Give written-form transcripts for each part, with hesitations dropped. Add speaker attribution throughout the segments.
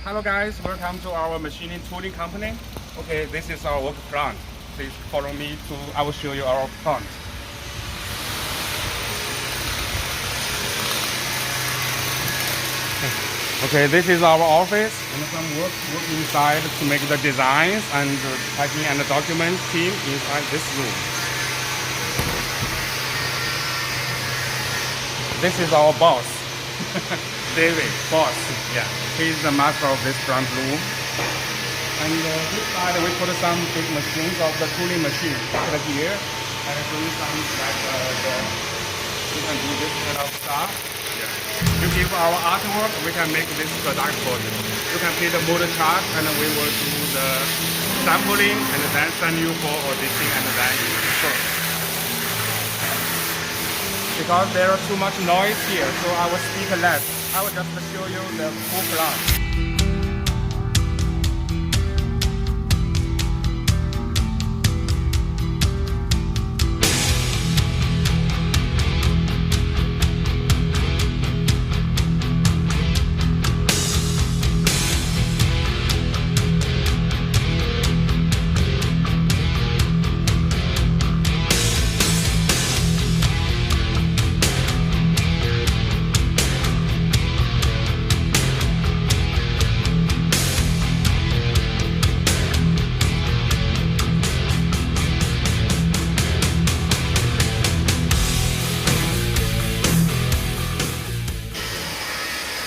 Speaker 1: Hello guys, welcome to our machining tooling company. Okay, this is our work plant. Please follow me I will show you our plant. Okay, this is our office and some work inside to make the designs and the packing and the document team inside this room. This is our boss, David, boss. Yeah, he's the master of this plant room. And this side we put some big machines of the tooling machine right here, and do some like you can do this kind of stuff. Yeah. You give our artwork, we can make this product for you. You can pay the motor charge, and we will do the sampling, and then send you for auditing, and then install. Because there is too much noise here, so I will speak less. I will just show you the full plant.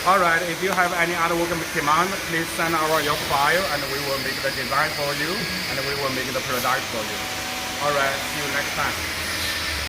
Speaker 1: Alright, if you have any other work demand, please send your file and we will make the design for you and we will make the product for you. Alright, see you next time.